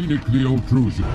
scenic the obtrusion.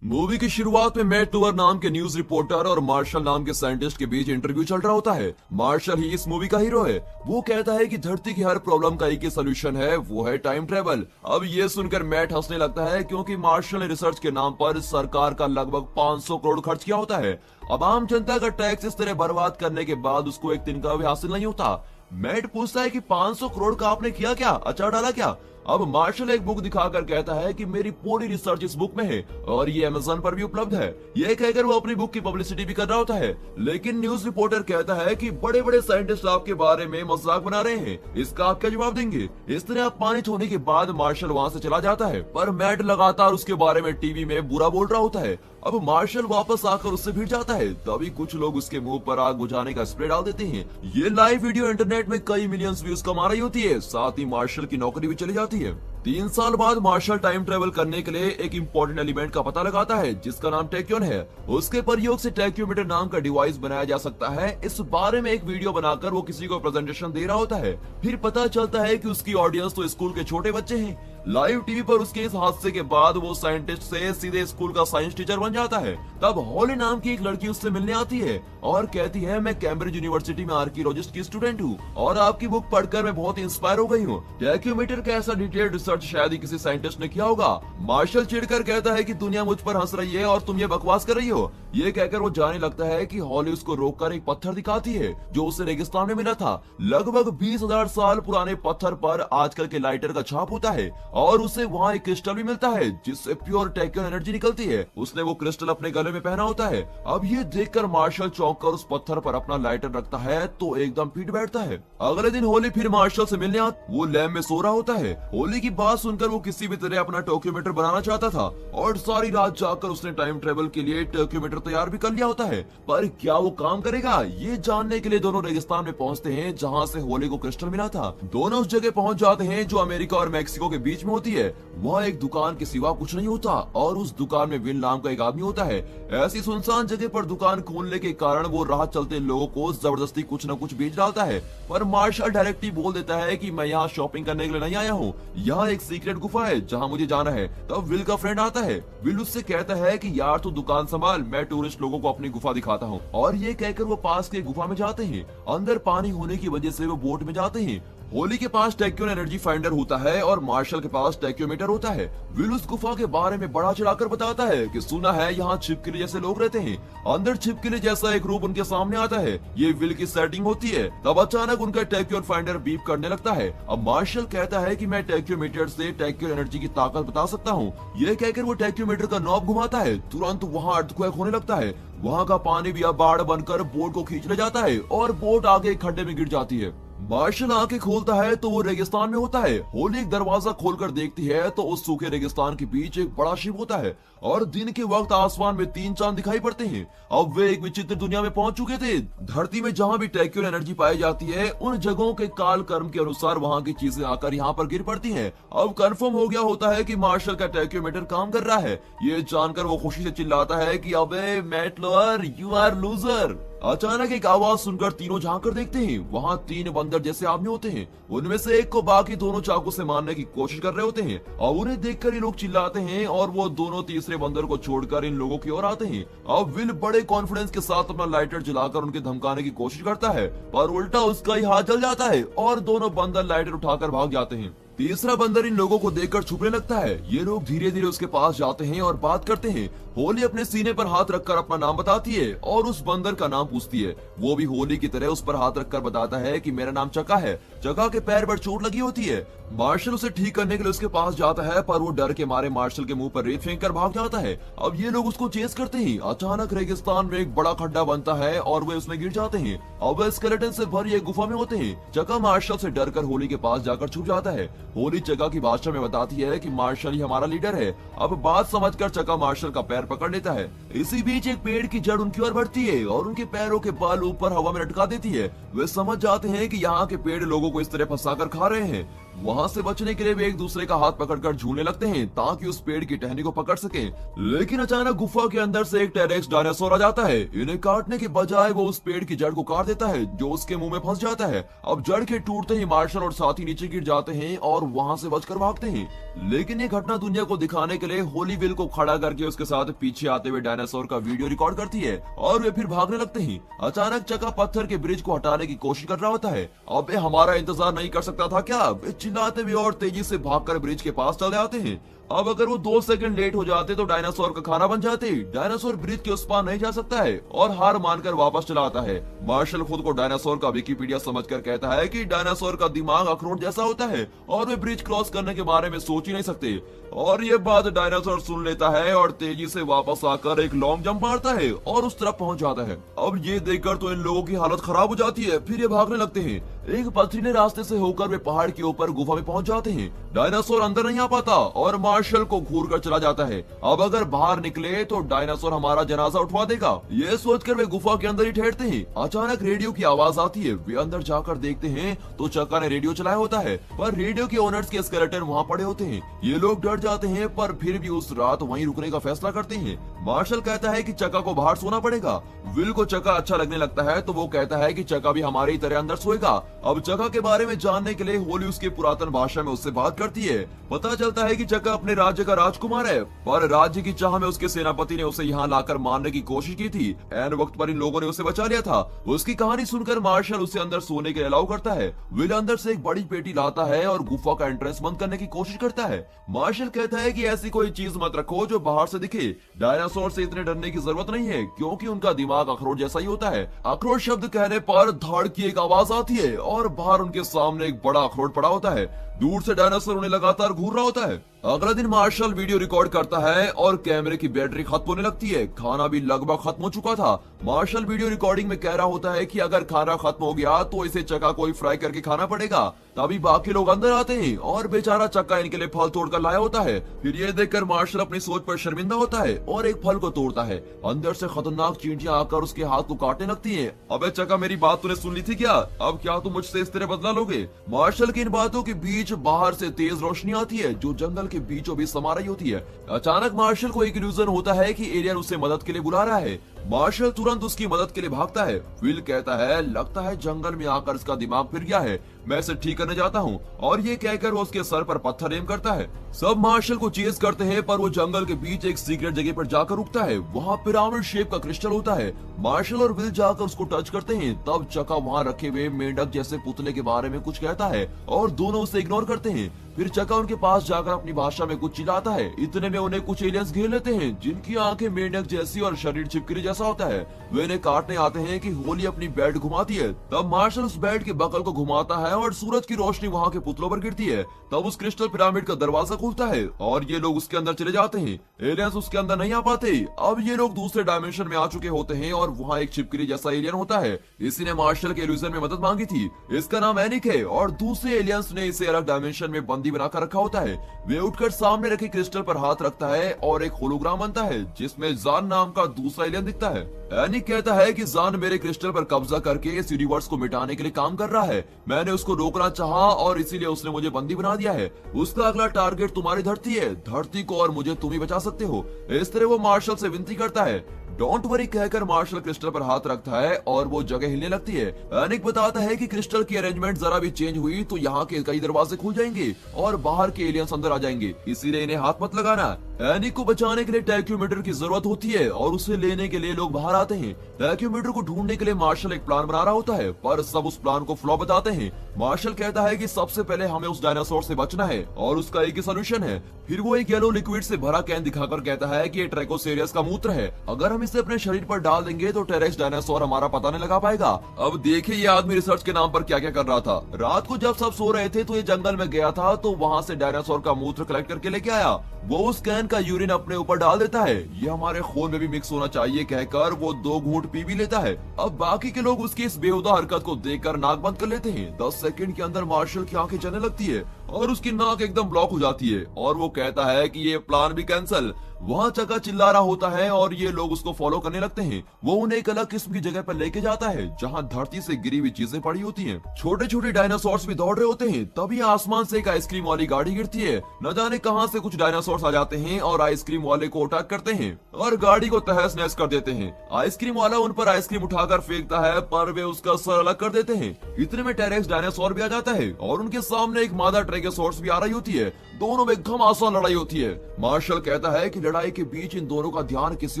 Movie की शुरुआत में मैट टूवर नाम के न्यूज रिपोर्टर और मार्शल नाम के साइंटिस्ट के बीच इंटरव्यू चल रहा होता है। मार्शल ही इस मूवी का हीरो है। वो कहता है कि धरती की हर प्रॉब्लम का एक ही सोल्यूशन है, वो है टाइम ट्रेवल। अब ये सुनकर मैट हंसने लगता है क्योंकि मार्शल ने रिसर्च के नाम पर सरकार का लगभग 500 करोड़ खर्च किया होता है। अब आम जनता का टैक्स इस तरह बर्बाद करने के बाद उसको एक तिनका भी हासिल नहीं होता। मैट पूछता है कि 500 करोड़ का आपने किया क्या, अचार डाला क्या? अब मार्शल एक बुक दिखाकर कहता है कि मेरी पूरी रिसर्च इस बुक में है और ये अमेज़न पर भी उपलब्ध है। ये कहकर वो अपनी बुक की पब्लिसिटी भी कर रहा होता है। लेकिन न्यूज रिपोर्टर कहता है कि बड़े बड़े साइंटिस्ट आपके बारे में मजाक बना रहे हैं, इसका आप क्या जवाब देंगे? इस तरह अपमानित होने के बाद मार्शल वहाँ से चला जाता है, पर मैट लगातार उसके बारे में टीवी में बुरा बोल रहा होता है। अब मार्शल वापस आकर उससे भिड़ जाता है, तभी कुछ लोग उसके मुंह पर आग बुझाने का स्प्रे डाल देते हैं। ये लाइव वीडियो इंटरनेट में कई मिलियंस व्यूज कमा रही होती है, साथ ही मार्शल की नौकरी भी चली जाती है। 3 साल बाद मार्शल टाइम ट्रेवल करने के लिए एक इम्पोर्टेंट एलिमेंट का पता लगाता है जिसका नाम टैक्योन है। उसके प्रयोग से टैक्योमीटर नाम का डिवाइस बनाया जा सकता है। इस बारे में एक वीडियो बनाकर वो किसी को प्रेजेंटेशन दे रहा होता है। फिर पता चलता है कि उसकी ऑडियंस तो स्कूल के छोटे बच्चे हैं। लाइव टीवी पर उसके इस हादसे के बाद वो साइंटिस्ट से सीधे स्कूल का साइंस टीचर बन जाता है। तब हॉली नाम की एक लड़की उससे मिलने आती है और कहती है, मैं कैम्ब्रिज यूनिवर्सिटी में आर्कियोलॉजिस्ट की स्टूडेंट हूँ और आपकी बुक पढ़कर मैं बहुत इंस्पायर हो गई हूँ। टैक्योमीटर का ऐसा डिटेल्ड रिसर्च शायद ही किसी साइंटिस्ट ने किया होगा। मार्शल चिढ़कर कहता है कि दुनिया मुझ पर हंस रही है और तुम ये बकवास कर रही हो। ये कहकर वो जाने लगता है कि हॉली उसको रोककर एक पत्थर दिखाती है जो उसे रेगिस्तान में मिला था। लगभग 20,000 साल पुराने पत्थर पर आजकल के लाइटर का छाप होता है और उसे वहाँ एक क्रिस्टल भी मिलता है जिससे प्योर टैक्योन एनर्जी निकलती है। उसने वो क्रिस्टल अपने गले में पहना होता है। अब ये देखकर मार्शल चौंक कर उस पत्थर पर अपना लाइटर रखता है तो एकदम पीट बैठता है। अगले दिन होली फिर मार्शल से मिलने वो लैब में सो रहा होता है। होली की बात सुनकर वो किसी भी तरह अपना टैक्योमीटर बनाना चाहता था और सारी रात जाकर उसने टाइम ट्रेवल के लिए टैक्योमीटर तैयार भी कर लिया होता है। पर क्या वो काम करेगा, ये जानने के लिए दोनों रेगिस्तान में पहुंचते हैं जहां से होली को क्रिस्टल मिला था। दोनों उस जगह पहुंच जाते हैं जो अमेरिका और मैक्सिको के बीच में होती है। वहाँ एक दुकान के सिवा कुछ नहीं होता और उस दुकान में विल नाम का एक आदमी होता है। ऐसी सुनसान जगह पर दुकान खोलने के कारण वो राह चलते लोगों को जबरदस्ती कुछ न कुछ बेच डालता है। पर मार्शल डायरेक्ट ही बोल देता है कि मैं यहाँ शॉपिंग करने के लिए नहीं आया हूँ, यहाँ एक सीक्रेट गुफा है जहाँ मुझे जाना है। तब विल का फ्रेंड आता है। विल उससे कहता है कि यार तू दुकान संभाल, मैं टूरिस्ट लोगों को अपनी गुफा दिखाता हूँ। और ये कहकर वो पास के गुफा में जाते हैं। अंदर पानी होने की वजह से वो बोट में जाते हैं। होली के पास टैक्योन एनर्जी फाइंडर होता है और मार्शल के पास टैक्योमीटर होता है। विल उस गुफा के बारे में बड़ा चढ़ाकर बताता है कि सुना है यहाँ छिपकली जैसे लोग रहते हैं। अंदर छिपकली जैसा एक रूप उनके सामने आता है। ये विल की सेटिंग होती है। तब अचानक उनका टैक्योन फाइंडर बीप करने लगता है। अब मार्शल कहता है कि मैं टैक्योमीटर से टैक्योन एनर्जी की ताकत बता सकता हूँ। ये कहकर वो टैक्योमीटर का नॉब घुमाता है। तुरंत वहाँ अर्थक्वेक होने लगता है। वहाँ का पानी भी अब बाढ़ बनकर बोट को खींच ले जाता है और बोट आगे खड्डे में गिर जाती है। मार्शल आंखें खोलता है तो वो रेगिस्तान में होता है। होली एक दरवाजा खोलकर देखती है तो उस सूखे रेगिस्तान के बीच एक बड़ा शिप होता है और दिन के वक्त आसमान में 3 चांद दिखाई पड़ते हैं। अब वे एक विचित्र दुनिया में पहुंच चुके थे। धरती में जहां भी टैक्योन एनर्जी पाई जाती है उन जगहों के काल कर्म के अनुसार वहां की चीजें आकर यहाँ पर गिर पड़ती हैं। अब कंफर्म हो गया होता है कि मार्शल का टैक्योमीटर काम कर रहा है। ये जानकर वो खुशी से चिल्लाता है कि अबे Matt Lower, you are loser. अचानक एक आवाज सुनकर तीनों झांक कर देखते हैं। वहाँ 3 बंदर जैसे आदमी होते हैं। उनमें से एक को बाकी दोनों चाकू से मारने की कोशिश कर रहे होते हैं और उन्हें देखकर ये लोग चिल्लाते हैं और वो दोनों तीसरे बंदर को छोड़कर इन लोगों की ओर आते हैं। अब विल बड़े कॉन्फिडेंस के साथ अपना लाइटर जलाकर उनके धमकाने की कोशिश करता है, पर उल्टा उसका ही हाथ जल जाता है और दोनों बंदर लाइटर उठाकर भाग जाते हैं। तीसरा बंदर इन लोगों को देखकर छुपने लगता है। ये लोग धीरे धीरे उसके पास जाते हैं और बात करते हैं। होली अपने सीने पर हाथ रखकर अपना नाम बताती है और उस बंदर का नाम पूछती है। वो भी होली की तरह उस पर हाथ रखकर बताता है कि मेरा नाम चका है। चका के पैर पर चोट लगी होती है। मार्शल उसे ठीक करने के लिए उसके पास जाता है, पर वो डर के मारे मार्शल के मुंह पर रेत फेंक कर भाग जाता है। अब ये लोग उसको चेस करते हैं। अचानक रेगिस्तान में एक बड़ा खड्डा बनता है और वे उसमें गिर जाते हैं। अब वे स्केलेटन से भरी एक गुफा में होते हैं। चका मार्शल से डरकर होली के पास जाकर छुप जाता है। होली चका की भाषा में बताती है कि मार्शल ही हमारा लीडर है। अब बात समझकर चका मार्शल का पैर पकड़ लेता है। इसी बीच एक पेड़ की जड़ उनकी ओर बढ़ती है और उनके पैरों के बाल ऊपर हवा में लटका देती है। वे समझ जाते हैं कि यहाँ के पेड़ लोगों को इस तरह फंसाकर खा रहे हैं। वहाँ से बचने के लिए वे एक दूसरे का हाथ पकड़कर झूलने लगते हैं ताकि उस पेड़ की टहनी को पकड़ सकें। लेकिन अचानक गुफा के अंदर से एक टेरेक्स डायनासोर आ जाता है। इन्हें काटने के बजाय वो उस पेड़ की जड़ को काट देता है जो उसके मुंह में फंस जाता है। अब जड़ के टूटते ही मार्शल और साथी नीचे गिर जाते हैं और और वहाँ से बचकर भागते हैं। लेकिन ये घटना दुनिया को दिखाने के लिए होली विल को खड़ा करके उसके साथ पीछे आते हुए डायनासोर का वीडियो रिकॉर्ड करती है और वे फिर भागने लगते हैं। अचानक चका पत्थर के ब्रिज को हटाने की कोशिश कर रहा होता है। अबे हमारा इंतजार नहीं कर सकता था क्या? वे चिल्लाते हुए और तेजी से भागकर ब्रिज के पास चले आते हैं। अब अगर वो 2 सेकंड लेट हो जाते तो डायनासोर का खाना बन जाते। डायनासोर ब्रिज के उस पार नहीं जा सकता है और हार मानकर वापस चला आता है। मार्शल खुद को डायनासोर का विकिपीडिया समझकर कहता है कि डायनासोर का दिमाग अखरोट जैसा होता है और वे ब्रिज क्रॉस करने के बारे में सोच ही नहीं सकते। और ये बात डायनासोर सुन लेता है और तेजी से वापस आकर एक लॉन्ग जंप मारता है और उस तरफ पहुंच जाता है। अब ये देखकर तो इन लोगों की हालत खराब हो जाती है। फिर ये भागने लगते हैं। एक पथरीले रास्ते से होकर वे पहाड़ के ऊपर गुफा में पहुंच जाते हैं। डायनासोर अंदर नहीं आ पाता और मार्शल को घूर कर चला जाता है। अब अगर बाहर निकले तो डायनासोर हमारा जनाजा उठवा देगा। ये सोचकर वे गुफा के अंदर ही ठहरते हैं। अचानक रेडियो की आवाज आती है। वे अंदर जाकर देखते हैं तो चक्का ने रेडियो चलाया होता है, पर रेडियो के ओनर्स के स्केलेटन वहाँ पड़े होते हैं। ये लोग डर जाते हैं पर फिर भी उस रात वहीं रुकने का फैसला करते हैं। मार्शल कहता है कि चक्का को बाहर सोना पड़ेगा। विल को चक्का अच्छा लगने लगता है तो वो कहता है कि चक्का भी हमारी तरह अंदर सोएगा। अब चक्का के बारे में जानने के लिए होली उसके पुरातन भाषा में उससे बात करती है। पता चलता है कि चक्का अपने राज्य का राजकुमार है, पर राज्य की चाह में उसके सेनापति ने उसे यहाँ लाकर मारने की कोशिश की थी। ऐन वक्त पर इन लोगों ने उसे बचा लिया था। उसकी कहानी सुनकर मार्शल उसे अंदर सोने के लिए अलाउ करता है। विल अंदर से एक बड़ी पेटी लाता है और गुफा का एंट्रेंस बंद करने की कोशिश करता है। मार्शल कहता है कि ऐसी कोई चीज मत रखो जो बाहर से दिखे। डायनासोर से इतने डरने की जरूरत नहीं है क्योंकि उनका दिमाग अखरोट जैसा ही होता है। अखरोट शब्द कहने पर धड़ की एक आवाज आती है और बाहर उनके सामने एक बड़ा अखरोट पड़ा होता है। दूर से डायनासोर उन्हें लगातार घूर रहा होता है। अगला दिन मार्शल वीडियो रिकॉर्ड करता है और कैमरे की बैटरी खत्म होने लगती है। खाना भी लगभग खत्म हो चुका था। मार्शल वीडियो रिकॉर्डिंग में कह रहा होता है कि अगर खाना खत्म हो गया तो इसे चक्का कोई फ्राई करके खाना पड़ेगा। तभी बाकी लोग अंदर आते हैं और बेचारा चक्का इनके लिए फल तोड़कर लाया होता है। फिर ये देखकर मार्शल अपनी सोच पर शर्मिंदा होता है और एक फल को तोड़ता है। अंदर से खतरनाक चींटियां आकर उसके हाथ को काटने लगती हैं। अबे चक्का, मेरी बात तूने सुन ली थी क्या? अब क्या तुम मुझसे इस तरह बदला लोगे? मार्शल की इन बातों के बीच बाहर से तेज रोशनी आती है जो जंगल के बीचों बीच समा रही होती है। अचानक मार्शल को एक इल्यूजन होता है कि एलियन उसे मदद के लिए बुला रहा है। मार्शल तुरंत उसकी मदद के लिए भागता है। विल कहता है लगता है जंगल में आकर इसका दिमाग फिर गया है, मैं इसे ठीक करने जाता हूँ। और ये कहकर वो उसके सर पर पत्थर एम करता है। सब मार्शल को चेस करते हैं पर वो जंगल के बीच एक सीक्रेट जगह पर जाकर रुकता है। वहाँ पिरामिड शेप का क्रिस्टल होता है। मार्शल और विल जाकर उसको टच करते हैं। तब चक्का वहाँ रखे हुए मेंढक जैसे पुतले के बारे में कुछ कहता है और दोनों उसे इग्नोर करते हैं। फिर चक्का उनके पास जाकर अपनी भाषा में कुछ चिल्लाता है। इतने में उन्हें कुछ एलियंस घेर लेते हैं जिनकी आंखें मेंढक जैसी और शरीर छिपकली जैसा होता है। वे इन्हें काटने आते हैं कि होली अपनी बेल्ट घुमाती है। तब मार्शल उस बेल्ट के बकल को घुमाता है और सूरज की रोशनी वहाँ के पुतलों पर गिरती है। तब उस क्रिस्टल पिरामिड का दरवाजा खुलता है और ये लोग उसके अंदर चले जाते हैं। एलियंस उसके अंदर नहीं आ पाते। अब ये लोग दूसरे डायमेंशन में आ चुके होते हैं और वहाँ एक छिपकली जैसा एलियन होता है। इसी ने मार्शल के इल्यूजन में मदद मांगी थी। इसका नाम एनिक है और दूसरे एलियंस ने इसे अलग डायमेंशन में बंदी बनाकर रखा होता है। वे उठकर सामने रखे क्रिस्टल पर हाथ रखता है और एक होलोग्राम बनता है जिसमें जान नाम का दूसरा एलियन दिखता है। एनिक कहता है कि जान मेरे क्रिस्टल पर कब्जा करके इस यूनिवर्स को मिटाने के लिए काम कर रहा है। मैंने उसको रोकना चाहा और इसीलिए उसने मुझे बंदी बना दिया है। उसका अगला टारगेट तुम्हारी धरती है। धरती को और मुझे तुम ही बचा सकते हो। इस तरह वो मार्शल से विनती करता है। डोंट वरी कहकर मार्शल क्रिस्टल पर हाथ रखता है और वो जगह हिलने लगती है। एनिक बताता है कि क्रिस्टल की अरेंजमेंट जरा भी चेंज हुई तो यहाँ के कई दरवाजे खुल जाएंगे और बाहर के एलियंस अंदर आ जाएंगे, इसीलिए इन्हें हाथ मत लगाना। एनिक को बचाने के लिए टैक्यूमीटर की जरूरत होती है और उसे लेने के लिए लोग बाहर आते हैं। टैक्यूमीटर को ढूंढने के लिए मार्शल एक प्लान बना रहा होता है पर सब उस प्लान को फ्लॉप बताते हैं। मार्शल कहता है कि सबसे पहले हमें उस डायनासोर से बचना है और उसका एक ही सोल्यूशन है। फिर वो एक येलो लिक्विड से भरा कैन दिखाकर कहता है कि ये ट्रैकोसेरियस का मूत्र है। अगर हम इसे अपने शरीर पर डाल देंगे तो टेरेक्स डायनासोर हमारा पता नहीं लगा पाएगा। अब देखिए ये आदमी रिसर्च के नाम पर क्या क्या कर रहा था। रात को जब सब सो रहे थे तो ये जंगल में गया था तो वहाँ से डायनासोर का मूत्र कलेक्ट करके लेके आया। वो उस कैन का यूरिन अपने ऊपर डाल देता है। ये हमारे खून में भी मिक्स होना चाहिए कहकर वो 2 घूंट पी भी लेता है। अब बाकी के लोग उसकी इस बेहुदा हरकत को देखकर नाक बंद कर लेते हैं। 10 सेकंड के अंदर मार्शल की आंखें चलने लगती है और उसकी नाक एकदम ब्लॉक हो जाती है और वो कहता है कि ये प्लान भी कैंसिल। वहाँ चक्का चिल्ला रहा होता है और ये लोग उसको फॉलो करने लगते हैं। वो उन्हें एक अलग किस्म की जगह पर लेके जाता है जहाँ धरती से गिरी हुई चीजें पड़ी होती हैं। छोटे छोटे डायनासोर्स भी दौड़ रहे होते हैं। तभी आसमान से एक आइसक्रीम वाली गाड़ी गिरती है। न जाने कहां से कुछ डायनासोर्स आ जाते हैं और आइसक्रीम वाले को अटैक करते हैं और गाड़ी को तहस नहस कर देते हैं। आइसक्रीम वाला उन पर आइसक्रीम उठाकर फेंकता है पर वे उसका सर अलग कर देते हैं। इतने में टेरेक्स डायनासोर भी आ जाता है और उनके सामने एक मादा ट्रेगोसॉर्स भी आ रही होती है। दोनों में घमासान लड़ाई होती है। मार्शल कहता है कि लड़ाई के बीच इन दोनों का ध्यान किसी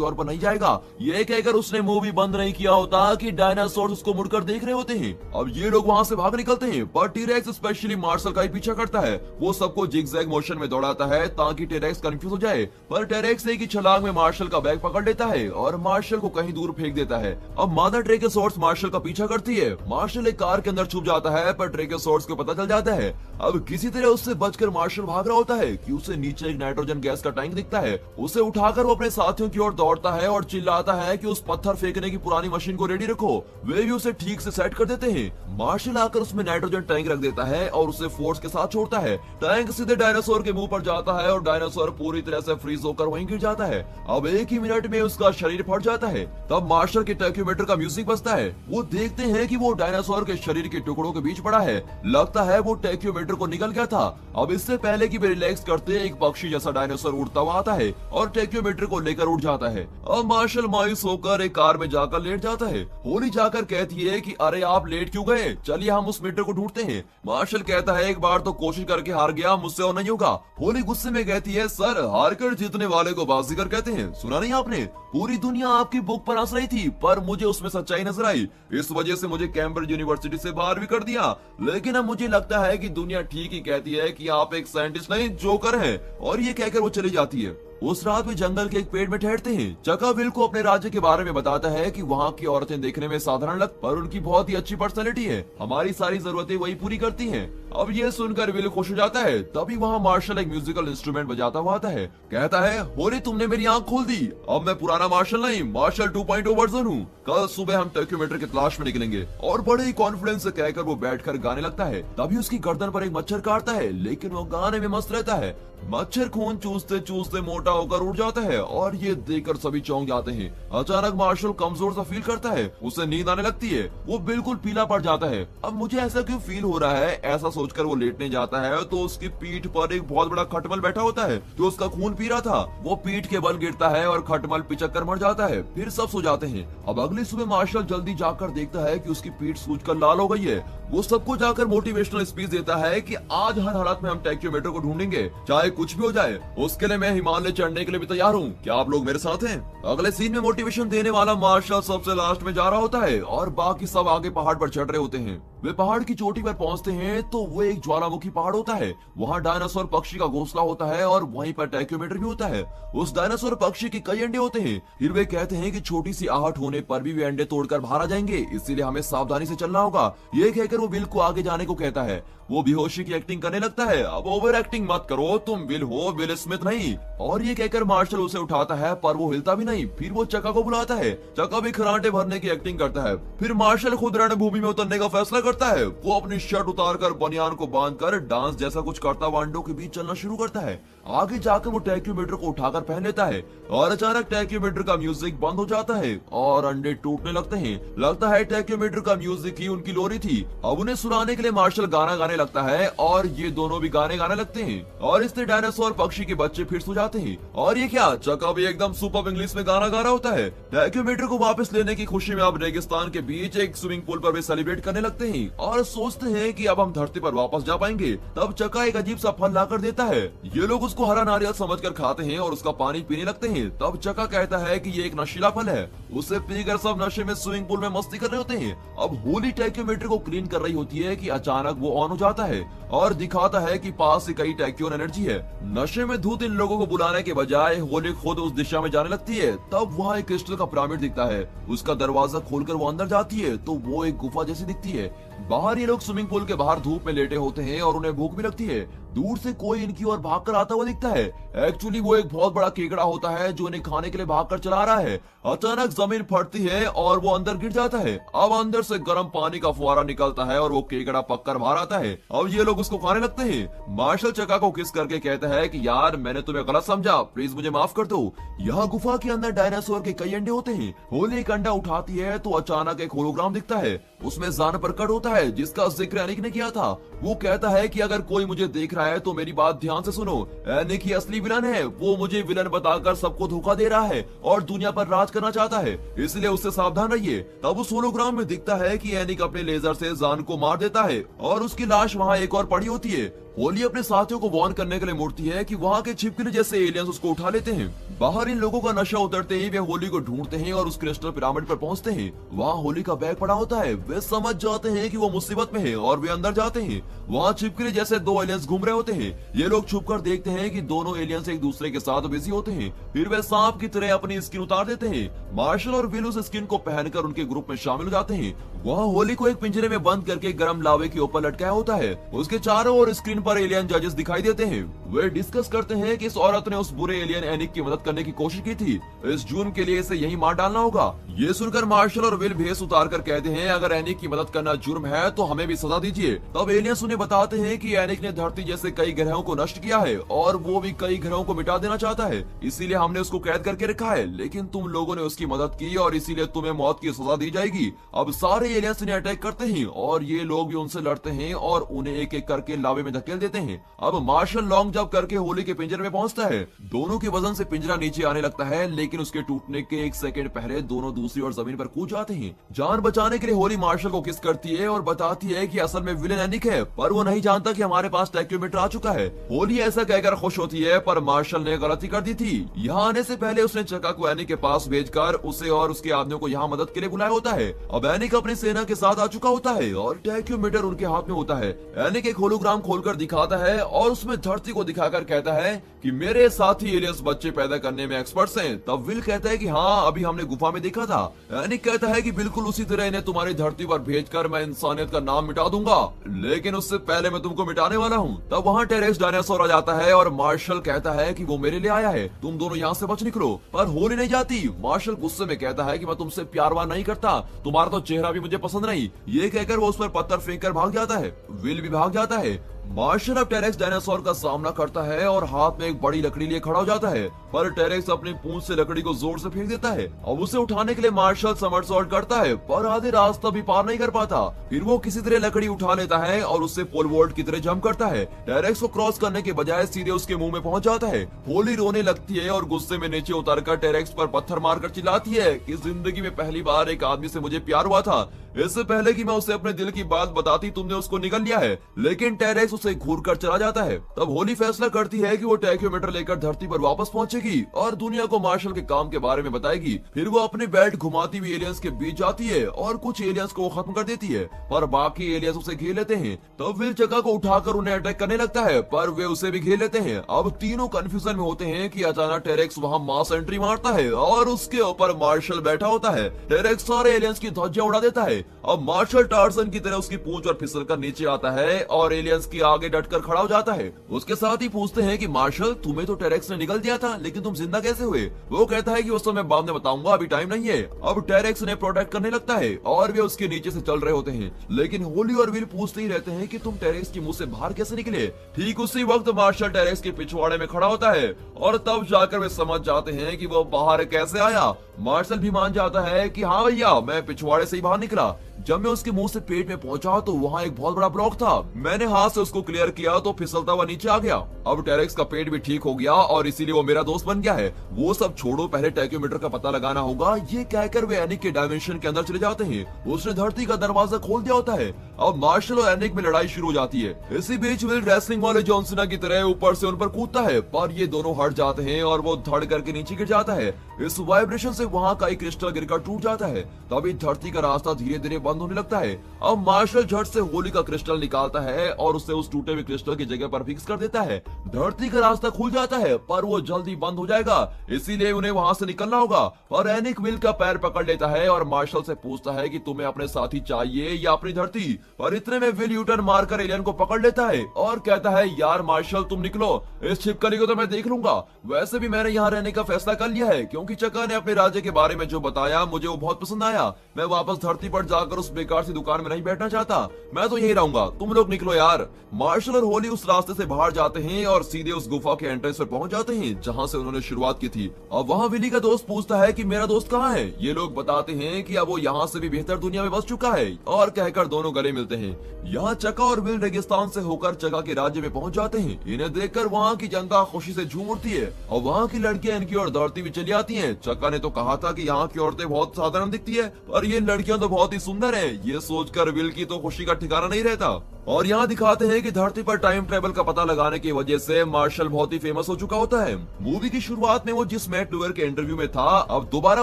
और पर नहीं जाएगा। ये कहकर उसने मूवी बंद नहीं किया होता कि डायनासोर उसको मुड़कर देख रहे होते हैं। अब ये लोग वहाँ से भाग निकलते हैं, पर टी-रेक्स स्पेशली मार्शल का ही पीछा करता है। वो सबको जिगजैग मोशन में दौड़ाता है ताकि टी-रेक्स कंफ्यूज हो जाए, पर टी-रेक्स एक ही छलांग में मार्शल का बैग पकड़ लेता है और मार्शल को कहीं दूर फेंक देता है। अब मादर ट्रेगोसॉर्स मार्शल का पीछा करती है। मार्शल एक कार के अंदर छुप जाता है, पर ट्रेगोसॉर्स को पता चल जाता है। अब किसी तरह उससे बचकर मार्शल भाग रहा होता है कि उसे नीचे एक नाइट्रोजन गैस का टैंक दिखता है। उसे उठाकर वो अपने साथियों की ओर दौड़ता है और चिल्लाता है कि उस पत्थर फेंकने की पुरानी मशीन को रेडी रखो। वे भी उसे ठीक से सेट कर देते हैं। मार्शल आकर उसमें नाइट्रोजन टैंक रख देता है और उसे फोर्स के साथ छोड़ता है। टैंक सीधे डायनासोर के मुंह पर जाता है और डायनासोर पूरी तरह से फ्रीज होकर वहीं गिर जाता है। अब एक ही मिनट में उसका शरीर फट जाता है। तब मार्शल के टैक्योमीटर का म्यूजिक बजता है। वो देखते हैं कि वो डायनासोर के शरीर के टुकड़ों के बीच पड़ा है। लगता है वो टैक्योमीटर को निकल गया था। अब इससे पहले कि वे रिलैक्स करते एक पक्षी जैसा डायनासोर उड़ता हुआ आता है और टैक्योमीटर को लेकर उड़ जाता है। अब मार्शल मायूस होकर एक कार में जाकर लेट जाता है। होली जाकर कहती है कि अरे आप लेट क्यों गए, चलिए हम उस मीटर को ढूंढते हैं। मार्शल कहता है एक बार तो कोशिश करके हार गया, मुझसे और नहीं होगा। होली गुस्से में कहती है सर, हार कर जीतने वाले को बाजीगर कहते हैं, सुना नहीं आपने? पूरी दुनिया आपकी बुक पर हंस रही थी, पर मुझे उसमें सच्चाई नजर आई। इस वजह से मुझे कैम्ब्रिज यूनिवर्सिटी से बाहर भी कर दिया। लेकिन अब मुझे लगता है कि दुनिया ठीक ही कहती है कि आप एक साइंटिस्ट नहीं जोकर हैं। और ये कहकर वो चली जाती है। उस रात वे जंगल के एक पेड़ में ठहरते हैं। चका विल को अपने राज्य के बारे में बताता है कि वहाँ की औरतें देखने में साधारण लग, पर उनकी बहुत ही अच्छी पर्सनैलिटी है। हमारी सारी जरूरतें वही पूरी करती हैं। अब ये सुनकर विल खुश हो जाता है। तभी वहाँ मार्शल एक म्यूजिकल इंस्ट्रूमेंट बजाता हुआ आता है। कहता है होली तुमने मेरी आंख खोल दी। अब मैं पुराना मार्शल नहीं, मार्शल 2.0 वर्जन हूँ। कल सुबह हम टैक्योमीटर की तलाश में निकलेंगे। और बड़े ही कॉन्फिडेंस से कहकर वो बैठकर गाने लगता है। तभी उसकी गर्दन पर एक मच्छर काटता है, लेकिन वो गाने में मस्त रहता है। मच्छर खून चूसते चूसते मोटा होकर उड़ जाता है और ये देखकर सभी चौंक जाते हैं। अचानक मार्शल कमजोर सा फील करता है। उसे नींद आने लगती है। वो बिल्कुल पीला पड़ जाता है। अब मुझे ऐसा क्यों फील हो रहा है, ऐसा सोचकर वो लेटने जाता है तो उसकी पीठ पर एक बहुत बड़ा खटमल बैठा होता है जो उसका खून पी रहा था। वो पीठ के बल गिरता है और खटमल पिचक कर मर जाता है। फिर सब सो जाते हैं। अब अगली सुबह मार्शल जल्दी जाकर देखता है कि उसकी पीठ सूजकर लाल हो गई है। वो सबको जाकर मोटिवेशनल स्पीच देता है कि आज हर हालत में हम टैक्योमीटर को ढूंढेंगे, चाहे कुछ भी हो जाए। उसके लिए मैं हिमालय चढ़ने के लिए भी तैयार हूँ। क्या आप लोग मेरे साथ हैं? अगले सीन में मोटिवेशन देने वाला मार्शल सबसे लास्ट में जा रहा होता है और बाकी सब आगे पहाड़ पर चढ़ रहे होते हैं। वे पहाड़ की चोटी पर पहुंचते हैं तो वो एक ज्वालामुखी पहाड़ होता है। वहाँ डायनासोर पक्षी का घोंसला होता है और वहीं पर टैक्योमीटर भी होता है। उस डायनासोर पक्षी के कई अंडे होते हैं। फिर वे कहते हैं कि छोटी सी आहट होने पर भी वे अंडे तोड़कर बाहर आ जाएंगे, इसीलिए हमें सावधानी से चलना होगा। ये कहकर वो बिल को आगे जाने को कहता है। वो बेहोशी की एक्टिंग करने लगता है। अब ओवर एक्टिंग मत करो, तुम विल हो, विल स्मिथ नहीं। और ये कहकर मार्शल उसे उठाता है, पर वो हिलता भी नहीं। फिर वो चका को बुलाता है। चका भी खराटे भरने की एक्टिंग करता है। फिर मार्शल खुद रणभूमि में उतरने का फैसला करता है। वो अपनी शर्ट उतारकर बनियान को बांधकर डांस जैसा कुछ करता हुआ अंडों के बीच चलना शुरू करता है। आगे जाकर वो टैक्योमीटर को उठाकर पहन लेता है और अचानक टैक्योमीटर का म्यूजिक बंद हो जाता है और अंडे टूटने लगते हैं। लगता है टैक्योमीटर का म्यूजिक ही उनकी लोरी थी। अब उन्हें सुनाने के लिए मार्शल गाना गाने लगता है और ये दोनों भी गाने गाने लगते हैं और इससे डायनासोर पक्षी के बच्चे फिर सो जाते हैं। और ये क्या, चका भी एकदम सुपर इंग्लिश में गाना गा रहा होता है। टैक्योमीटर को वापस लेने की खुशी में अब रेगिस्तान के बीच एक स्विमिंग पूल पर वे सेलिब्रेट करने लगते हैं और सोचते हैं कि अब हम धरती पर वापस जा पाएंगे। तब चका एक अजीब सा फल लाकर देता है। ये लोग उसको हरा नारियल समझकर खाते हैं और उसका पानी पीने लगते हैं। तब चका कहता है कि ये एक नशीला फल है। उसे पीकर सब नशे में स्विमिंग पूल में मस्ती कर रहे होते हैं। अब होली टैक्योमीटर को क्लीन कर रही होती है कि अचानक वो ऑन हो जाता है और दिखाता है कि पास से कई टैक्योन एनर्जी है। नशे में धूत इन लोगों को बुलाने के बजाय होली खुद उस दिशा में जाने लगती है। तब वहाँ एक क्रिस्टल का पिरामिड दिखता है। उसका दरवाजा खोलकर वो अंदर जाती है तो वो एक गुफा जैसी दिखती है। बाहर ये लोग स्विमिंग पूल के बाहर धूप में लेटे होते हैं और उन्हें भूख भी लगती है। दूर से कोई इनकी ओर भागकर आता हुआ दिखता है। एक्चुअली वो एक बहुत बड़ा केकड़ा होता है जो इन्हें खाने के लिए भागकर चला रहा है। अचानक जमीन फटती है और वो अंदर गिर जाता है। अब अंदर से गर्म पानी का फुहारा निकलता है और वो केकड़ा पककर बाहर आता है। अब ये लोग उसको खाने लगते हैं। मार्शल चका को किस करके कहता है कि यार मैंने तुम्हें गलत समझा, प्लीज मुझे माफ कर दो। यहाँ गुफा के अंदर डायनासोर के कई अंडे होते हैं। होली एक अंडा उठाती है तो अचानक एक होलोग्राम दिखता है। उसमें जान प्रकट होता है जिसका जिक्र एनिक ने किया था। वो कहता है कि अगर कोई मुझे देख रहा है तो मेरी बात ध्यान से सुनो। एनिक ही असली विलन है। वो मुझे विलन बताकर सबको धोखा दे रहा है और दुनिया पर राज करना चाहता है, इसलिए उससे सावधान रहिए। तब उस होलोग्राम में दिखता है कि एनिक अपने लेजर से जान को मार देता है और उसकी लाश वहाँ एक और पड़ी होती है। होली अपने साथियों को वार्न करने के लिए मुड़ती है कि वहाँ के छिपकली जैसे एलियंस उसको उठा लेते हैं। बाहर इन लोगों का नशा उतरते ही वे होली को ढूंढते हैं और उस क्रिस्टल पिरामिड पर पहुंचते हैं। वहाँ होली का बैग पड़ा होता है। वे समझ जाते हैं कि वो मुसीबत में है और वे अंदर जाते हैं। वहाँ छिपकली जैसे दो एलियंस घूम रहे होते हैं। ये लोग छुपकर देखते हैं कि दोनों एलियंस एक दूसरे के साथ बिजी होते हैं। फिर वे सांप की तरह अपनी स्किन उतार देते हैं। मार्शल और विल उस स्किन को पहनकर उनके ग्रुप में शामिल हो जाते हैं। वहाँ होली को एक पिंजरे में बंद करके गर्म लावे के ऊपर लटकाया होता है। उसके चारों ओर स्क्रीन पर एलियन जजेस दिखाई देते हैं। वे डिस्कस करते हैं कि इस औरत ने उस बुरे एलियन एनिक की मदद करने की कोशिश की थी। इस जून के लिए इसे यही मार डालना होगा। ये सुनकर मार्शल और विल भेस उतार कर कहते हैं, अगर एनिक की मदद करना जुर्म है तो हमें भी सजा दीजिए। तब एलियंस उन्हें बताते हैं कि एनिक ने धरती जैसे कई ग्रहों को नष्ट किया है और वो भी कई ग्रहों को मिटा देना चाहता है, इसीलिए हमने उसको कैद करके रखा है। लेकिन तुम लोगों ने उसकी मदद की और इसीलिए तुम्हें मौत की सजा दी जाएगी। अब सारे एलियंस इन्हें अटैक करते हैं और ये लोग भी उनसे लड़ते हैं और उन्हें एक एक करके लावे में धकेल देते हैं। अब मार्शल लॉन्ग जंप करके होली के पिंजरे में पहुंचता है। दोनों के वजन से पिंजरा नीचे आने लगता है, लेकिन उसके टूटने के एक सेकंड पहले दोनों दूसरी ओर जमीन पर कूद जाते हैं। जान बचाने के लिए होली मार्शल को किस करती है और बताती है कि असल में विलेन एनिक है, पर वो नहीं जानता कि हमारे पास टैक्योमीटर आ चुका है। होली ऐसा कहकर खुश होती है, पर मार्शल ने गलती कर दी थी। यहाँ आने से पहले उसने चका को एनिक के पास भेजकर उसे और उसके आदमियों को यहाँ मदद के लिए बुलाया होता है। अब एनिक अपनी सेना के साथ आ चुका होता है और टैक्योमीटर उनके हाथ में होता है। एनिक एक होलोग्राम खोलकर दिखाता है और उसमें धरती को दिखाकर कहता है कि मेरे साथी एलियंस बच्चे पैदा करने में एक्सपर्ट्स हैं। तब विल कहता है कि हाँ, अभी हमने गुफा में देखा था। एनिक कहता है कि बिल्कुल उसी तरह इन्हें तुम्हारी धरती पर भेजकर मैं इंसानियत का नाम मिटा दूंगा, लेकिन उससे पहले मैं तुमको मिटाने वाला हूँ। तब वहाँ टेरेक्स डायनासोर आ जाता है और मार्शल कहता है कि वो मेरे लिए आया है, तुम दोनों यहाँ से बच निकलो। पर होली नहीं जाती। मार्शल गुस्से में कहता है कि मैं तुमसे प्यार वार नहीं करता, तुम्हारा तो चेहरा भी मुझे पसंद नहीं। ये कहकर वो उस पर पत्थर फेंक कर भाग जाता है। विल भी भाग जाता है। मार्शल अब टेरेक्स डायनासोर का सामना करता है और हाथ में एक बड़ी लकड़ी लिए खड़ा हो जाता है, पर टेरेक्स अपनी पूंछ से लकड़ी को जोर से फेंक देता है। अब उसे उठाने के लिए मार्शल समरसॉल्ट करता है, पर आधे रास्ता भी पार नहीं कर पाता। फिर वो किसी तरह लकड़ी उठा लेता है और उससे पोल वोल्ट की तरह जंप करता है। टेरेक्स को क्रॉस करने के बजाय सीधे उसके मुंह में पहुंच जाता है। होली रोने लगती है और गुस्से में नीचे उतरकर टेरेक्स पर पत्थर मारकर चिल्लाती है कि जिंदगी में पहली बार एक आदमी से मुझे प्यार हुआ था। इससे पहले कि मैं उसे अपने दिल की बात बताती तुमने उसको निगल लिया है। लेकिन टेरेक्स उसे घूर कर चला जाता है। तब होली फैसला करती है कि वो टैक्योमीटर लेकर धरती पर वापस पहुंचेगी और दुनिया को मार्शल के काम के बारे में बताएगी। फिर वो अपने बेल्ट घुमाती हुई एलियंस के बीच जाती है और कुछ एलियंस को खत्म कर देती है, पर बाकी एलियंस उसे घेर लेते हैं। तब विल चका को उठाकर उन्हें अटैक करने लगता है, पर वे उसे भी घेर लेते हैं। अब तीनों कंफ्यूजन में होते हैं कि अचानक टेरेक्स वहाँ मास एंट्री मारता है और उसके ऊपर मार्शल बैठा होता है। टेरेक्स सारे एलियंस की ध्वजा उड़ा देता है। अब मार्शल टार्सन की तरह उसकी पूंछ पर फिसल कर नीचे आता है और एलियंस के आगे डटकर खड़ा हो जाता है। उसके साथ ही पूछते हैं कि मार्शल, तुम्हें तो टेरेक्स ने निगल दिया था, लेकिन तुम जिंदा कैसे हुए? वो कहता है कि उस समय बाद में बताऊंगा, अभी टाइम नहीं है। अब टेरेक्स ने प्रोटेक्ट करने लगता है और वे उसके नीचे से चल रहे होते हैं, लेकिन होली और विल पूछते ही रहते हैं कि तुम टेरेक्स के मुंह से बाहर कैसे निकले। ठीक उसी वक्त मार्शल टेरेक्स के पिछवाड़े में खड़ा होता है और तब जाकर वे समझ जाते हैं कि वो बाहर कैसे आया। मार्शल भी मान जाता है कि हाँ भैया, मैं पिछवाड़े से ही बाहर निकला। जब मैं उसके मुंह से पेट में पहुंचा तो वहाँ एक बहुत बड़ा ब्लॉक था। मैंने हाथ से उसको क्लियर किया तो फिसलता हुआ नीचे आ गया। अब टेरेक्स का पेट भी ठीक हो गया और इसीलिए वो मेरा दोस्त बन गया है। वो सब छोड़ो, पहले टैक्योमीटर का पता लगाना होगा। ये कहकर वे एनिक के डायमेंशन के अंदर चले जाते हैं। उसने धरती का दरवाजा खोल दिया होता है। अब मार्शल और एनिक में लड़ाई शुरू हो जाती है। इसी बीच विल रेसलिंग वाले जॉन सीना की तरह ऊपर से उन पर कूदता है, पर ये दोनों हट जाते हैं और वो धड़ करके नीचे गिर जाता है। इस वाइब्रेशन से वहाँ का एक क्रिस्टल गिरकर टूट जाता है। तभी धरती का रास्ता धीरे धीरे बंद होने लगता है। अब मार्शल झट से होली का क्रिस्टल निकालता है और उसे उस टूटे हुए क्रिस्टल की जगह पर फिक्स कर देता है। धरती का रास्ता खुल जाता है, पर वो जल्दी बंद हो जाएगा, इसीलिए उन्हें वहाँ से निकलना होगा। पर एनिक विल का पैर पकड़ लेता है और मार्शल से पूछता है कि तुम्हें अपने साथी चाहिए या अपनी धरती। पर इतने में विल यूटर्न मारकर एलियन को पकड़ लेता है और कहता है, यार मार्शल, तुम निकलो, इस छिपकली को तो मैं देख लूंगा। वैसे भी मैंने यहाँ रहने का फैसला कर लिया है, क्योंकि चका ने अपने राज्य के बारे में जो बताया मुझे वो बहुत पसंद आया। मैं वापस धरती पर जाकर उस बेकार सी दुकान में नहीं बैठना चाहता, मैं तो यही रहूंगा, तुम लोग निकलो यार। मार्शल और होली उस रास्ते से बाहर जाते हैं और सीधे उस गुफा के एंट्रेंस पर पहुंच जाते हैं जहां से उन्होंने शुरुआत की थी। अब वहां विली का दोस्त पूछता है कि मेरा दोस्त कहाँ है। ये लोग बताते हैं कि अब वो यहाँ से भी बेहतर दुनिया में बस चुका है और कहकर दोनों गले मिलते हैं। यहाँ चका और विल रेगिस्तान से होकर चका के राज्य में पहुंच जाते हैं। इन्हें देखकर वहाँ की जनता खुशी से झूम उठती है और वहाँ की लड़कियां इनकी ओर दौड़ती भी चली आती हैं। चका ने तो कहा था कि यहाँ की औरतें बहुत साधारण दिखती है, पर ये लड़कियां तो बहुत ही सुंदर करें, ये सोचकर विल की तो खुशी का ठिकाना नहीं रहता। और यहाँ दिखाते हैं कि धरती पर टाइम ट्रेवल का पता लगाने की वजह से मार्शल बहुत ही फेमस हो चुका होता है। मूवी की शुरुआत में वो जिस मैट डूअर के इंटरव्यू में था, अब दोबारा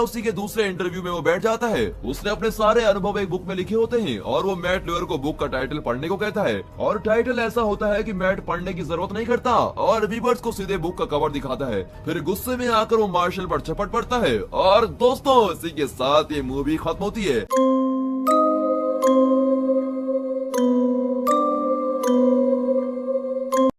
उसी के दूसरे इंटरव्यू में वो बैठ जाता है। उसने अपने सारे अनुभव एक बुक में लिखे होते हैं और वो मैट डूअर को बुक का टाइटल पढ़ने को कहता है। और टाइटल ऐसा होता है कि मैट पढ़ने की जरूरत नहीं करता और व्यूअर्स को सीधे बुक का कवर दिखाता है। फिर गुस्से में आकर वो मार्शल पर झपट पड़ता है और दोस्तों इसी के साथ ये मूवी खत्म होती है।